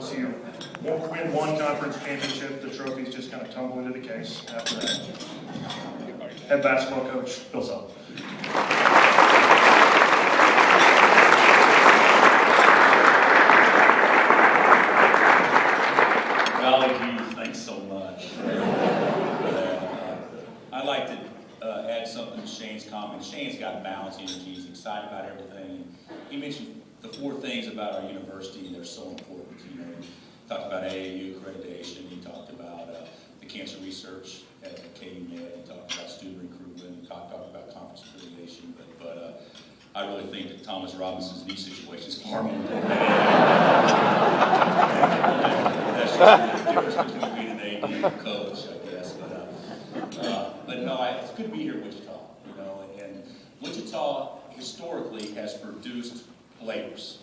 So you win one conference championship, the trophies just kind of tumble into the case after that. Head basketball coach, Bill Self. Thanks so much. I'd like to add something to Shane's comment. Shane's got balance, energy, he's excited about everything. He mentioned the 4 things about our university that are so important. You know, he talked about AAU accreditation, he talked about the cancer research at KU Med, he talked about student recruitment, he talked about conference affiliation, but I really think that Thomas Robinson's knee situation is far more important. That's just the difference between being an AD and a coach, I guess. But no, it's good to be here in Wichita, you know, and Wichita historically has produced players.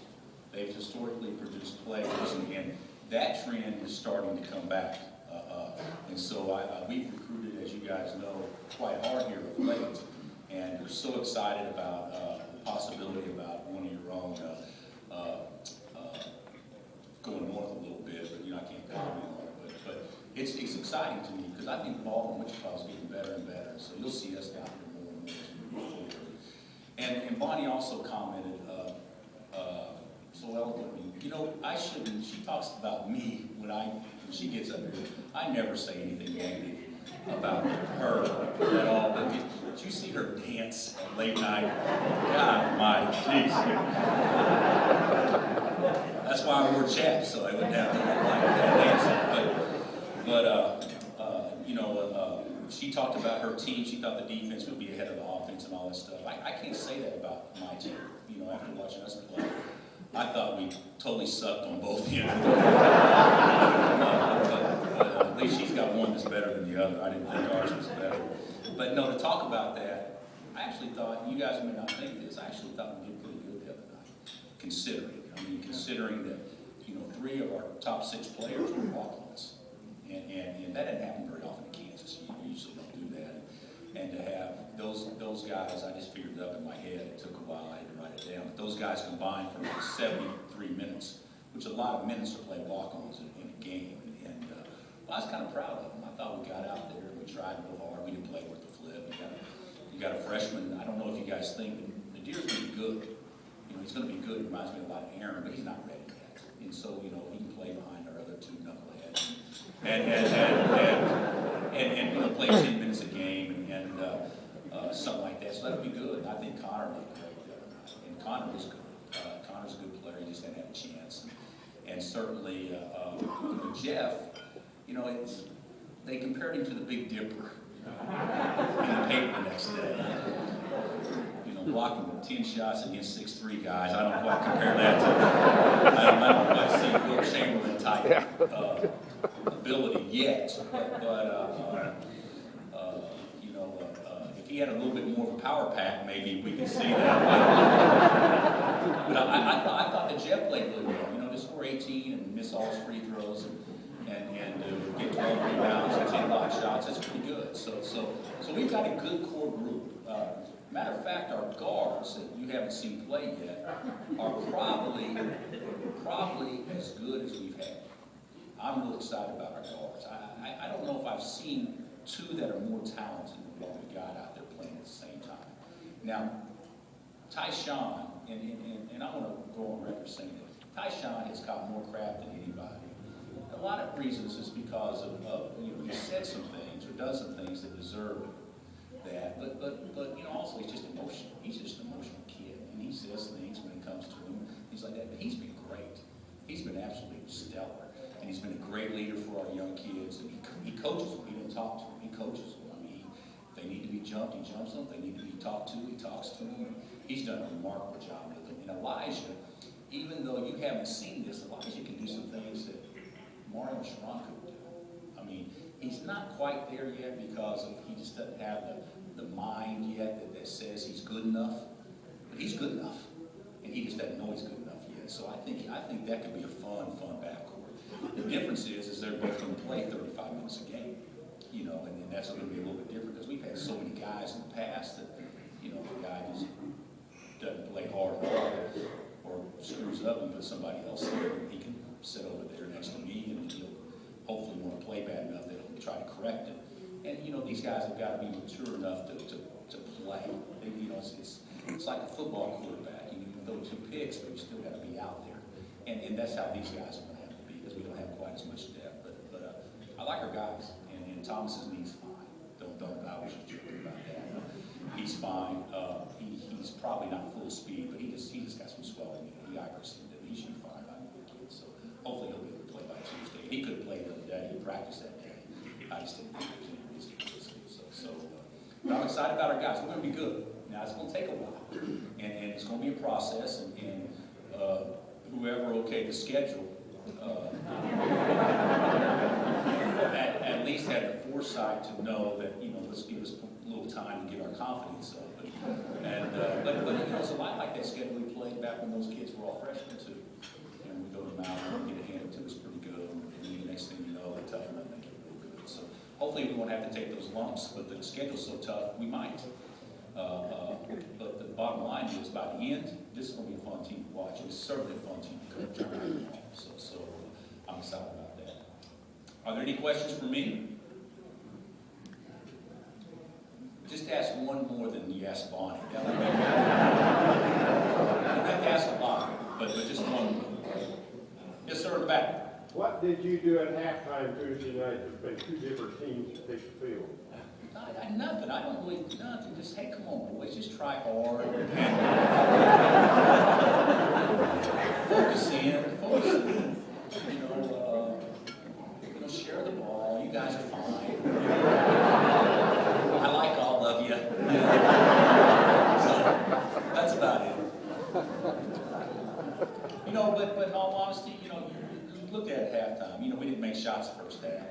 They've historically produced players, and that trend is starting to come back. And so we've recruited, as you guys know, quite hard here of late, and we're so excited about the possibility about one of your own going north a little bit, but you know, I can't comment on it. But it's exciting to me because I think ball in Wichita is getting better and better. So you'll see us down here more and more as we move forward. And Bonnie also commented so eloquently. You know, I shouldn't. She talks about me when she gets up here. I never say anything negative about her at all. But did you see her dance at late night? God almighty, jeez. That's why I wore chaps, so I wouldn't have to look like that dancing. But you know, she talked about her team. She thought the defense would be ahead of the offense and all that stuff. I can't say that about my team. You know, after watching us play, I thought we totally sucked on both ends. But at least she's got one that's better than the other. I didn't think ours was better. But no, to talk about that, I actually thought, you guys may not think this, I actually thought we did pretty good the other night, considering that, you know, 3 of our top 6 players were walk-ons. And that didn't happen very often in Kansas. You usually don't do that. And to have those guys, I just figured it up in my head. It took a while, I had to write it down. But those guys combined for like 73 minutes, which is a lot of minutes to play walk-ons in a game. And well, I was kind of proud of them. I thought we got out there and we tried real hard. We didn't play worth the flip. You got a freshman. I don't know if you guys think, but Nadir's going to be good. You know, he's going to be good. He reminds me a lot of Aaron, but he's not ready yet. And so, you know, he can play behind our other 2 knuckleheads. And you know, play 10 minutes a game and something like that. So that'll be good. I think Connor did great the other night. And Connor is good. Connor's a good player. He just didn't have a chance. And certainly, you know, Jeff, you know, they compared him to the Big Dipper in the paper the next day. You know, blocking 10 shots against 6'3" guys. I don't quite compare that to. I don't quite see Will Chamberlain type ability yet. But you know, if he had a little bit more of a power pack, maybe we could see that. But I thought that Jeff played really well. You know, to score 18 and miss all his free throws and get 12 rebounds and 10 block shots, that's pretty good. So we've got a good core group. Matter of fact, our guards that you haven't seen play yet are probably as good as we've had. I'm real excited about our guards. I don't know if I've seen 2 that are more talented than what we got out there playing at the same time. Now, Tyshawn, and I want to go on record saying that Tyshawn has caught more crap than anybody. A lot of reasons is because of you know, he said some things or done some things that deserve that, but you know, also he's just emotional. He's just an emotional kid, and he says things when it comes to him, things like that. But he's been great. He's been absolutely stellar, and he's been a great leader for our young kids. And he coaches them. He doesn't talk to them. He coaches them. I mean, if they need to be jumped, he jumps them. If they need to be talked to, he talks to them. And he's done a remarkable job with them. And Elijah, even though you haven't seen this, Elijah can do some things that Mario Sharon couldn't do. I mean, he's not quite there yet because he just doesn't have the mind yet that says he's good enough. But he's good enough, and he just doesn't know he's good enough yet. So I think that could be a fun backcourt. The difference is they're both going to play 35 minutes a game, you know, and that's going to be a little bit different because we've had so many guys in the past that, you know, if a guy just doesn't play hard at all or screws up and puts somebody else there, he can sit over there and correct it. And, you know, these guys have got to be mature enough to play. You know, it's like a football quarterback. You can throw 2 picks, but you still got to be out there. And that's how these guys are going to have to be, because we don't have quite as much depth. But I like our guys, and Thomas's knee's fine. I was just joking about that. He's fine. He's probably not full speed, but he just got some swelling. He hyperextended. He should be fine. I think he can. So hopefully he'll be able to play by Tuesday. He could play the other day. He practiced that day. I just didn't think there's any reason to listen. But I'm excited about our guys. We're going to be good. Now it's going to take a while, and it's going to be a process. And whoever okayed the schedule at least had the foresight to know that, you know, let's give us a little time to get our confidence up. But you know, it's a lot like that schedule we played back when those kids were all freshmen too. And we go to Mountain and get it handed to us pretty good, and then the next thing you know, they toughen up and they get real good. So hopefully we won't have to take those lumps, but the schedule's so tough, we might. But the bottom line is, by the end, this is going to be a fun team to watch. It's certainly a fun team to coach. So I'm excited about that. Are there any questions for me? Just ask one more than you asked Bonnie. That would be good. You don't have to ask a lot, but just one more. Yes, sir, in the back. What did you do at halftime Tuesday night? There's been 2 different teams to take the field. Nothing. I don't really do nothing. Just, hey, come on, boys, just try hard. Focus in. You know, share the ball. You guys are fine. I like all of you. So that's about it. You know, but in all honesty, you know, you looked at it at halftime. You know, we didn't make shots the first half.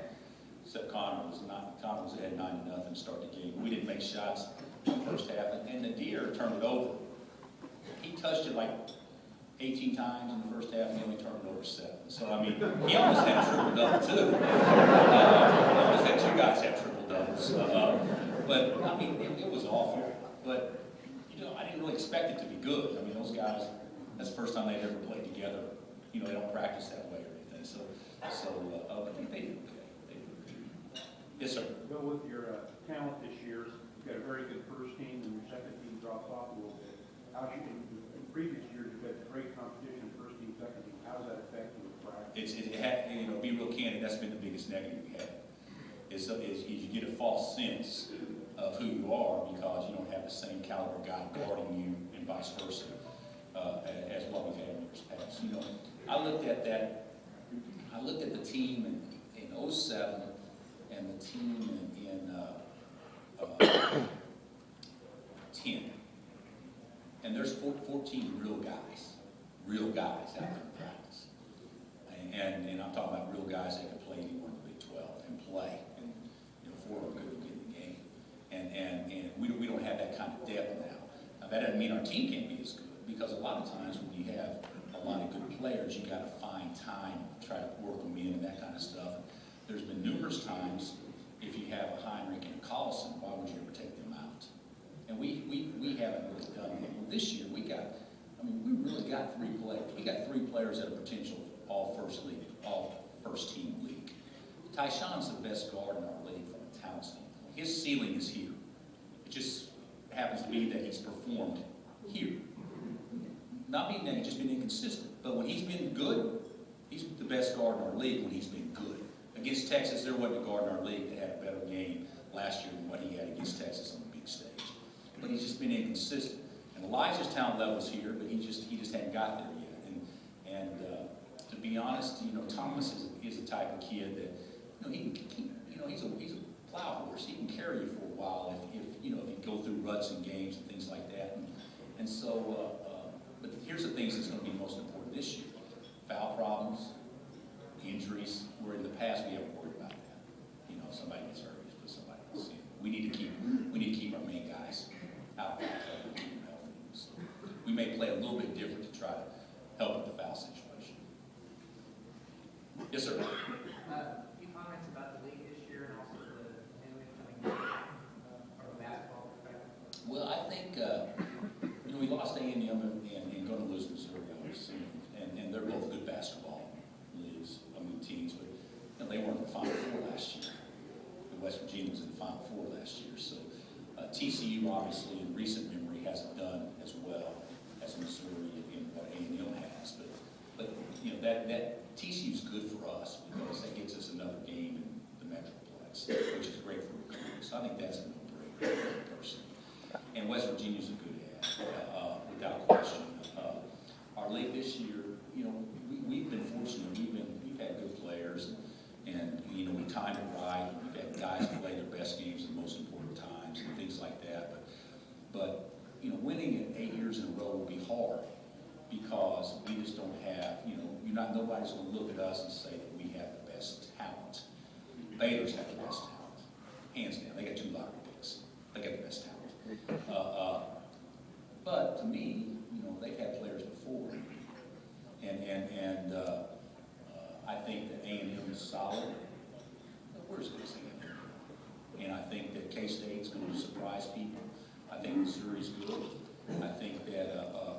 Except Connor was ahead 9-0 to start the game. We didn't make shots in the first half, and the Deer turned it over. He touched it like 18 times in the first half, and he only turned it over 7. So, I mean, he almost had a triple-double, too. Almost had 2 guys have triple-doubles. But, I mean, it was awful. But, you know, I didn't really expect it to be good. I mean, those guys, that's the first time they'd ever played together. You know, they don't practice that way or anything. So I think they did okay. Yes, sir. Go with your talent this year. You've got a very good first team, and your second team drops off a little bit. In previous years, you've had great competition, first team, second team. How does that affect you with practice? You know, be real candid, that's been the biggest negative we have. Is you get a false sense of who you are because you don't have the same caliber guy guarding you, and vice versa, as what we've had in years past. You know, I looked at the team in 07. And the team in 10. And there's 14 real guys out there in practice. And I'm talking about real guys that can play anywhere in the Big 12 and play. And, you know, 4 of them could get in the game. And we don't have that kind of depth now. Now, that doesn't mean our team can't be as good, because a lot of times when you have a lot of good players, you got to find time to try to work them in and that kind of stuff. There's been numerous times, if you have a Heinrich and a Collison, why would you ever take them out? And we haven't really done that. Well, this year we really got 3 players. We got 3 players that are potential all first team league. Tyshawn's the best guard in our league from a talent standpoint. His ceiling is here. It just happens to be that he's performed here. Not being that he's just been inconsistent, but when he's been good, he's the best guard in our league when he's been good. Against Texas, there wasn't a guard in our league that had a better game last year than what he had against Texas on the big stage. But he's just been inconsistent. And Elijah's talent level is here, but he just hadn't got there yet. And to be honest, you know, Thomas is the type of kid that, you know, he's a plow horse. He can carry you for a while if you go through ruts and games and things like that. And so, but here's the things that's going to be most important this year: foul problems, injuries. Where in the past we haven't worried about that. You know, if somebody gets hurt, we just put somebody else in. We need to keep our main guys out there and keep them healthy. So we may play a little bit different to try to help with the foul situation. Yes, sir. A few comments about the league this year and also the coming from a basketball perspective. Well, I think you know, we lost A&M and going to lose Mizzeri, obviously, and they're both good basketball teams, but you know, they weren't in the Final Four last year. The that TCU's good for us because that gets us another game in the Metroplex, which is great for recruiting. So I think that's a no-brainer personally. And West Virginia's a good ad, without question. Our league this year, you know, we've been fortunate. We've had good players, and you know, we timed it right. We've had guys play their best games at the most important times and things like that. But you know, winning it 8 years in a row will be hard because we just don't have, you know, nobody's going to look at us and say that we have the best talent. Baylor's have the best talent, hands down. They got 2 lottery picks. They got the best talent. But to me, you know, they've had players before, and I think that A&M is solid. But where's this A&M? And I think that K-State's going to surprise people. I think Mizzeri's good. I think that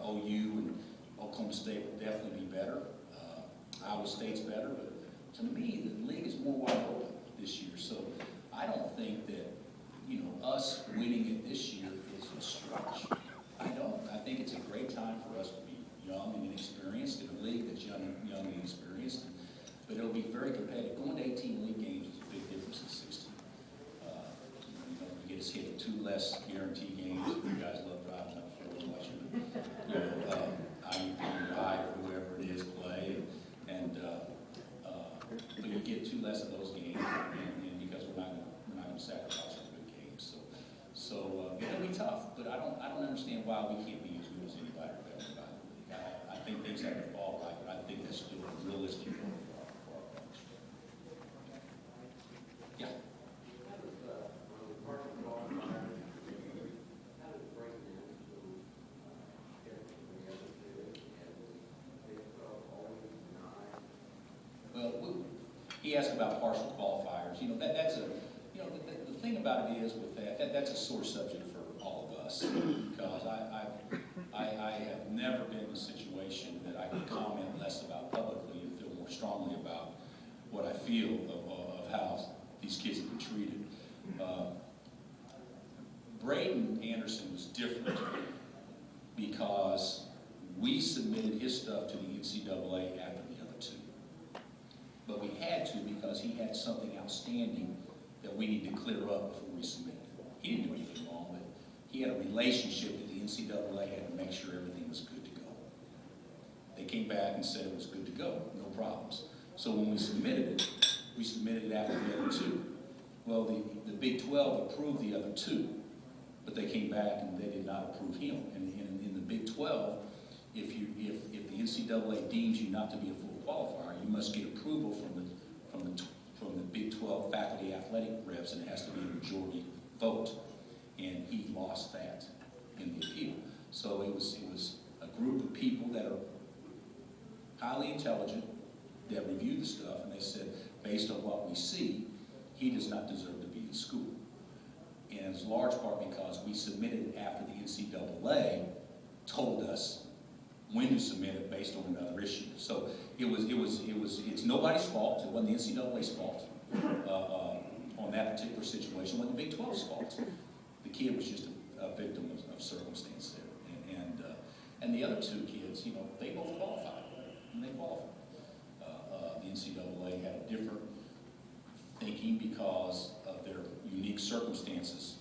OU and Oklahoma State will definitely be better. Iowa State's better, but to me, the league is more wide open this year. So I don't think that, you know, us winning it this year is a stretch. I don't. I think it's a great time for us to be young and inexperienced in a league that's young and inexperienced. But it'll be very competitive. Going to 18 league games is a big difference than 16. You get us hit 2 less guarantee games. You guys love driving up for watching, you know, IUP, or whoever it is play, but you get 2 less of those games, and because we're not going to sacrifice our good games. So it'll be tough. But I don't understand why we can't be as good as anybody or better than anybody. I think things have to fall right, but I think that's still a realistic goal for our bunch. Yeah. He asked about partial qualifiers. You know, that's a, you know, the thing about it is with that's a sore subject for all of us because I have never been in a situation that I can comment less about publicly and feel more strongly about what I feel of how these kids have been treated. Braedan Anderson was different because we submitted his stuff to the NCAA after the other 2. But we had to because he had something outstanding that we need to clear up before we submitted it. He didn't do anything wrong, but he had a relationship that the NCAA had to make sure everything was good to go. They came back and said it was good to go, no problems. So when we submitted it after the other 2. Well, the Big 12 approved the other 2, but they came back and they did not approve him. And in the Big 12, if the NCAA deems you not to be a full qualifier, you must get approval from the Big 12 faculty athletic reps, and it has to be a majority vote. And he lost that in the appeal. So it was a group of people that are highly intelligent that reviewed the stuff, and they said, based on what we see, he does not deserve to be in school. And it's large part because we submitted after the NCAA told us when to submit it based on another issue. So it's nobody's fault. It wasn't the NCAA's fault on that particular situation. It wasn't the Big 12's fault. The kid was just a victim of circumstance there. And the other 2 kids, you know, they both qualified, and they qualified. The NCAA had a different thinking because of their unique circumstances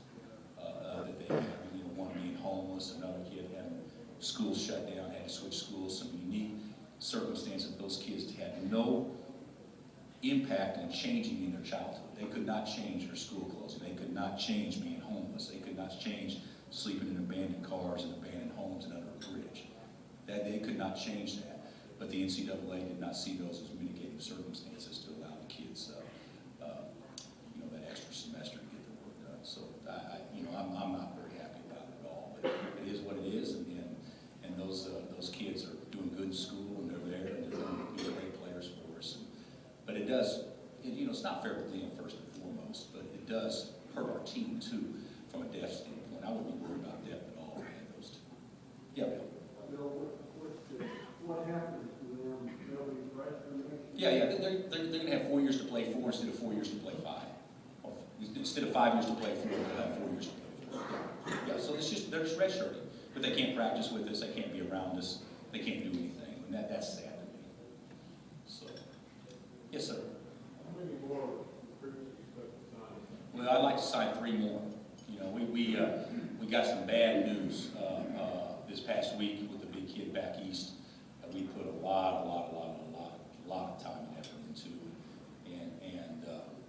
that they had. You know, one being homeless, another kid having schools shut down, had to switch schools, some unique circumstances. Those kids had no impact in changing in their childhood. They could not change their school closing. They could not change being homeless. They could not change sleeping in abandoned cars and abandoned homes and under a bridge. They could not change that. But the NCAA did not see those as mitigating circumstances to allow the kids, you know, that extra semester to get the work done. So I'm not very happy about it at all. But it is what it is, and those kids are doing good in school, and they're there, and they're great players for us. But it does, you know, it's not fair to Liam first and foremost, but it does hurt our team too from a depth standpoint. I wouldn't be worried about depth at all if we had those 2. Yeah, Bill. What happens to them? They'll be freshmen next year? Yeah. They're going to have 4 years to play 4 instead of 4 years to play 5. Or instead of 5 years to play 4, they'll have 4 years to play 4. Yeah. So they're just redshirting, but they can't practice with us. They can't be around us. They can't do anything, and that's sad to me. Yes, sir. How many more recruits do you expect to sign? Well, I'd like to sign 3 more. You know, we got some bad news this past week with the big kid back east that we put a lot of time and effort into, and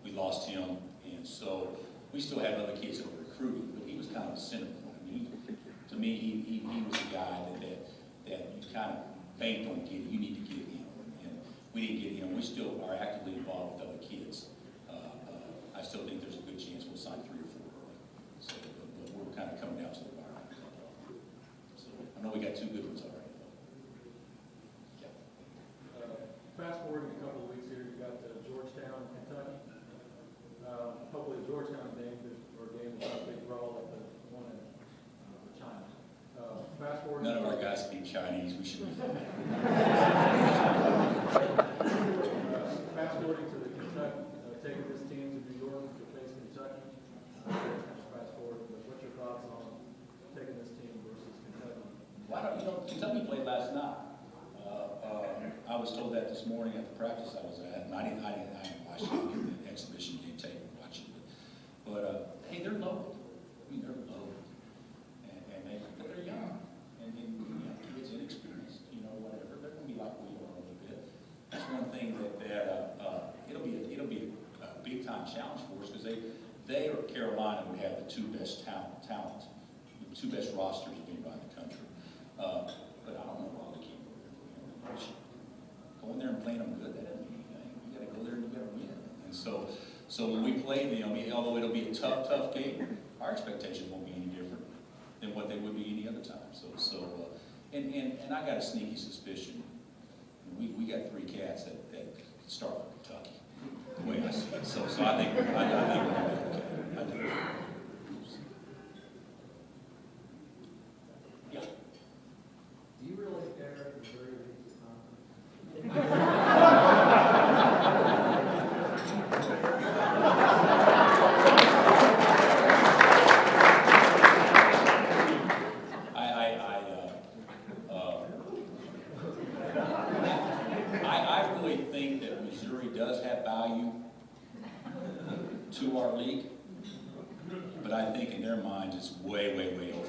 we lost him, and so we still have other kids that we're recruiting, but he was kind of a center point. I mean, to me, he was a guy that you kind of banked on getting. You need to get him, and we didn't get him. We still are actively involved with other kids. I still think there's a good chance we'll sign 3 or 4 early. So but we're kind of coming down to the wire. So I know we got 2 good ones already. Yeah. Fast forwarding a couple of weeks here, you got Georgetown, Kentucky. Hopefully the Georgetown game is not a big brawl like the one in China. Fast forwarding. None of our guys speak Chinese. We should be fine. Fast forwarding to the Kentucky, taking this team to New York to face Kentucky. Fast forward, but what's your thoughts on taking this team versus Kentucky? Why don't you know? Kentucky played last night. I was told that this morning at the practice I was at, and I didn't watch it. I didn't get the exhibition game tape and watch it. But hey, they're loaded. I mean, they're loaded, but they're young, and you know, kids inexperienced. You know, whatever. They're going to be like we are a little bit. That's one thing that it'll be a big time challenge for us because they or Carolina would have the 2 best talent, the 2 best rosters of anybody in the country. But I don't know why we can't go there. Going there and playing them good, that doesn't mean anything. You got to go there and you got to win. And so when we play them, although it'll be a tough game, our expectations won't be any different than what they would be any other time. And I got a sneaky suspicion. We got 3 cats that start for Kentucky, the way I see it. So I think we're going to be okay. I do. Yeah. Do you really care if Mizzeri leaves the conference? I really think that Mizzeri does have value to our league, but I think in their minds it's way overinflated.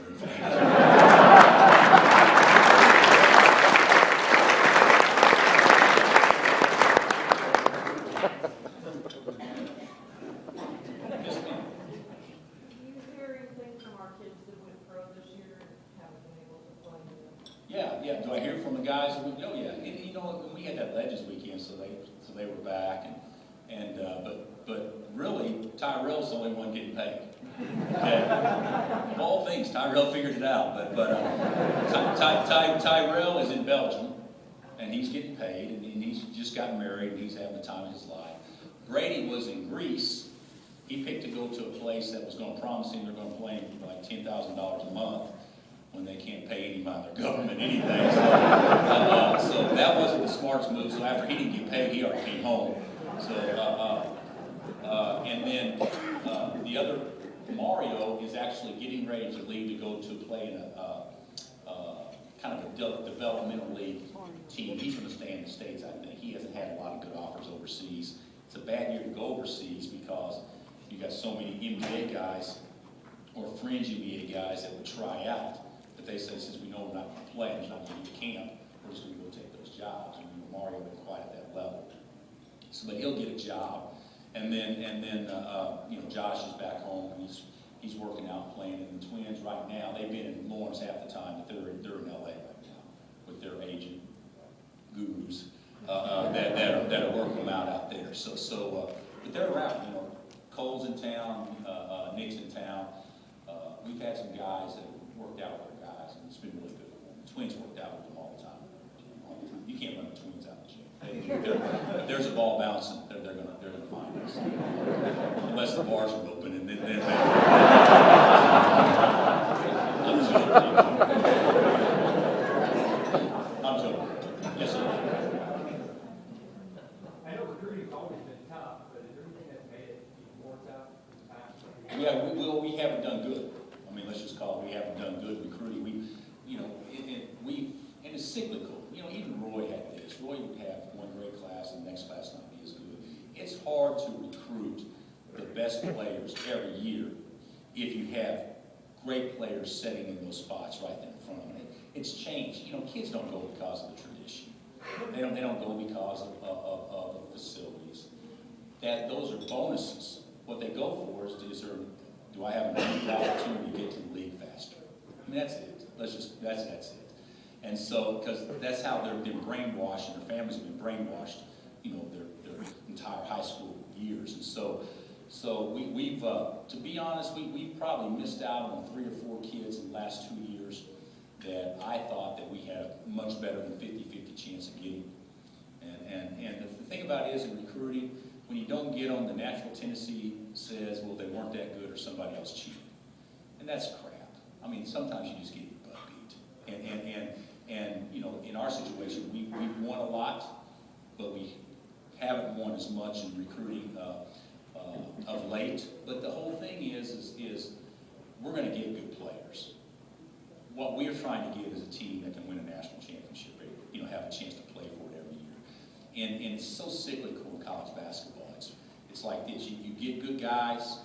Do you hear anything from our kids that went pro this year and haven't been able to play them? Yeah. Do I hear from the guys? Oh, yeah. And, you know, we had that Legends weekend, so they were back, but really, Tyrell's the only one getting paid. Okay? Of all things, Tyrell figured it out. But Tyrell is in Belgium, and he's getting paid, and he's just got married, and he's having the time of his life. Brady was in Greece. He picked to go to a place that was going to promise him they're going to pay him like $10,000 a month when they can't pay anybody in their government anything. So that wasn't the smartest move. So after he didn't get paid, he already came home. So and then the other, Mario, is actually getting ready to leave to go to play in a kind of a developmental league team. He's going to stay in the States, I think. He hasn't had a lot of good offers overseas. It's a bad year to go overseas because you got so many NBA guys or fringe NBA guys that would try out. But they said, since we know we're not going to play, there's not going to be camp, we're just going to go take those jobs. And Mario isn't quite at that level. So, but he'll get a job. And then you know, Josh is back home. He's working out, playing in the Twins right now. They've been in Lawrence half the time, but they're in LA right now with their agent gurus that are working them out there. But they're around. You know, Cole's in town, Nick's in town. We've had some guys that worked out with their guys, and it's been really good for them. The Twins worked out with them all the time. You can't run the Twins out of the gym. If there's a ball bouncing, they're gonna find us. Unless the bars are open, and then I'm joking. Yes, sir. I know recruiting's always been tough, but is there anything that's made it even more tough in the past? Yeah, we haven't done good. I mean, let's just call it, we haven't done good recruiting. And it's cyclical. You know, even Roy had this. Roy would have one great class and the next class not be as good. hard to recruit the best players every year if you have great players sitting in those spots right there in front of them. It's changed. You know, kids don't go because of the tradition. They don't go because of the facilities. Those are bonuses. What they go for is do I have an opportunity to get to the league faster? I mean, that's it. That's it. And so, because that's how they've been brainwashed, and their families have been brainwashed, you know, their entire high school years. And so we've, to be honest, we've probably missed out on 3 or 4 kids in the last 2 years that I thought that we had a much better than 50-50 chance of getting. And the thing about it is in recruiting, when you don't get them, the natural tendency says, well, they weren't that good or somebody else cheated. And that's crap. I mean, sometimes you just get your butt beat. And you know, in our situation, we've won a lot, but we haven't won as much in recruiting of late. But the whole thing is we're going to get good players. What we're trying to get is a team that can win a national championship, you know, have a chance to play for it every year. And it's so cyclical in college basketball. It's like this. You get good guys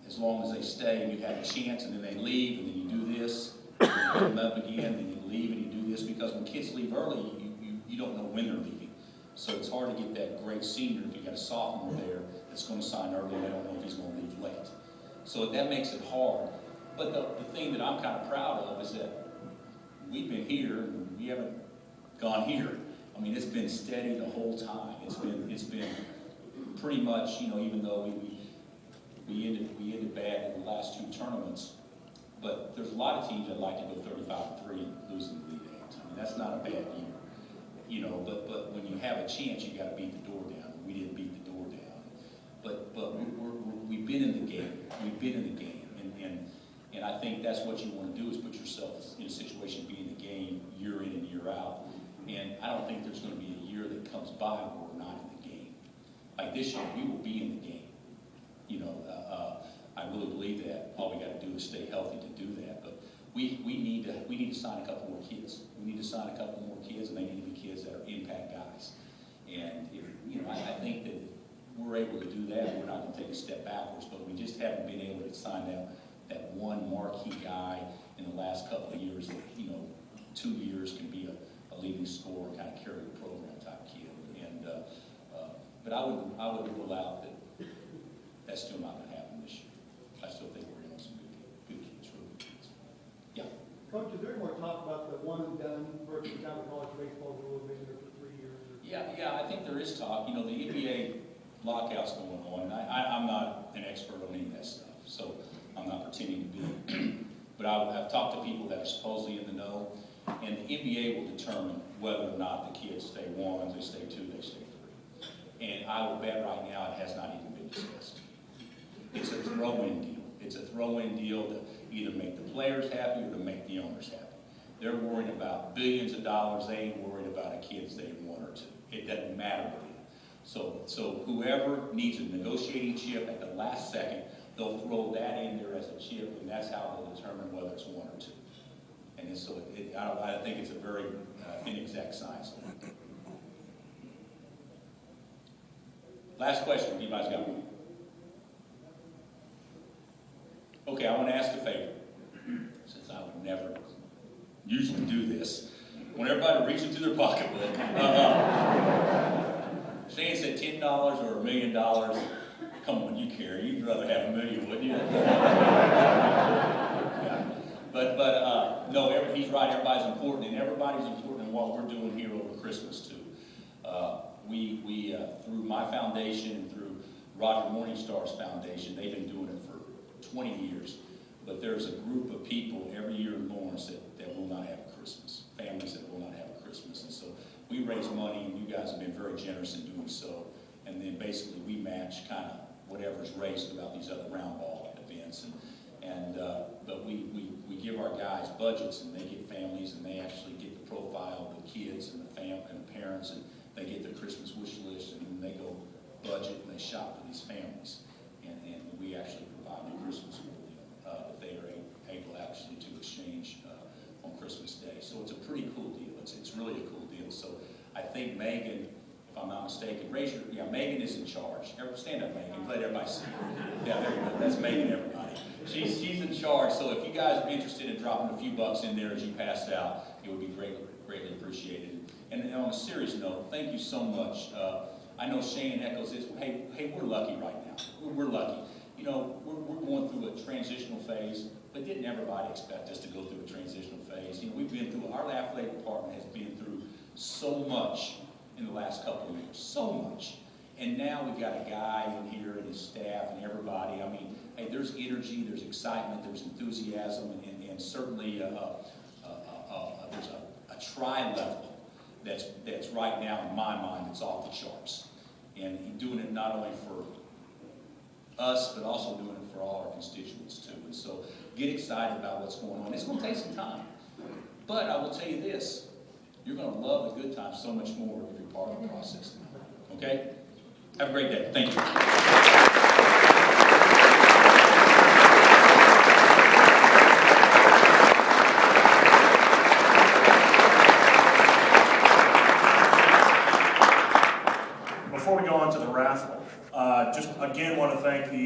as long as they stay and you have a chance, and then they leave, and then you do this, and you put them up again, and you leave and you do this, because when kids leave early, you don't know when they're leaving. So it's hard to get that great senior if you got a sophomore there that's going to sign early and they don't know if he's going to leave late. So that makes it hard. But the thing that I'm kind of proud of is that we've been here and we haven't gone here. I mean, it's been steady the whole time. It's been pretty much, you know, even though we ended bad in the last 2 tournaments, but there's a lot of teams that like to go 35-3 and losing the lead 8. I mean, that's not a bad year, you know. But when you have a chance, you got to beat the door down. We didn't beat the door down, but we've been in the game. We've been in the game, and I think that's what you want to do, is put yourself in a situation, be in the game year in and year out. And I don't think there's going to be a year that comes by where we're not in the game. Like this year, we will be in the game. You know, I really believe that. All we got to do is stay healthy to do that. But we need to sign a couple more kids. We need to sign a couple more kids, and they need to be kids that are impact guys. And if, you know, I think that if we're able to do that, we're not going to take a step backwards. But we just haven't been able to sign that one marquee guy in the last couple of years that, you know, 2 years can be a leading scorer, kind of carry the program type kid. And but I would rule out that that's still not going to happen this year. I still think we're going to have some good kids, really good kids. Yeah. Coach, is there more talk about the one and done versus how the college baseball rule being there for 3 years? Yeah, I think there is talk. You know, the NBA lockout's going on. I'm not an expert on any of that stuff, so I'm not pretending to be. But I've talked to people that are supposedly in the know, and the NBA will determine whether or not the kids stay 1, they stay 2, they stay 3. And I will bet right now it has not even been discussed. It's a throw-in deal. It's a throw-in deal to either make the players happy or to make the owners happy. They're worried about billions of dollars. They ain't worried about a kid staying 1 or 2. It doesn't matter to them. So whoever needs a negotiating chip at the last second, they'll throw that in there as a chip, and that's how they'll determine whether it's 1 or 2. And so I think it's a very inexact science. Last question, if anybody's got one. Okay, I want to ask a favor, since I would never usually do this. I want everybody to reach into their pocketbook. Shane said $10 or $1 million. Come on, you care. You'd rather have $1 million, wouldn't you? Yeah. But no, he's right. Everybody's important, and everybody's important in what we're doing here over Christmas too. We through my foundation and through Roger Morningstar's foundation, they've been doing it for 20 years. But there's a group of people every year in Lawrence that will not have a Christmas. Families that will not have a Christmas, and so we raise money, and you guys have been very generous in doing so. And then basically we match kind of whatever's raised throughout these other Roundball events, but we give our guys budgets, and they get families, and they actually get the profile of the kids and the parents, and they get their Christmas wish list, and then they go budget and they shop for these families, and we actually provide them Christmas for them that they are able actually to exchange on Christmas Day. So it's a pretty cool deal. It's really a cool deal. So I think Megan, if I'm not mistaken. Raise your, yeah, Megan is in charge. Stand up, Megan, let everybody see you. Yeah, there you go, that's Megan, everybody. She's in charge, so if you guys are interested in dropping a few bucks in there as you pass out, it would be greatly appreciated. And on a serious note, thank you so much. I know Shane echoes this, hey, we're lucky right now. We're lucky. You know, we're going through a transitional phase, but didn't everybody expect us to go through a transitional phase? You know, we've been through, our athletic department has been through so much in the last couple of years, so much. And now we've got a guy in here and his staff and everybody. I mean, hey, there's energy, there's excitement, there's enthusiasm, and certainly there's a tri-level that's right now in my mind, it's off the charts. And he's doing it not only for us, but also doing it for all our constituents too. And so get excited about what's going on. It's going to take some time. But I will tell you this, you're going to love the good times so much more if you're part of the process now. Okay? Have a great day. Thank you. Before we go on to the raffle, just again want to thank the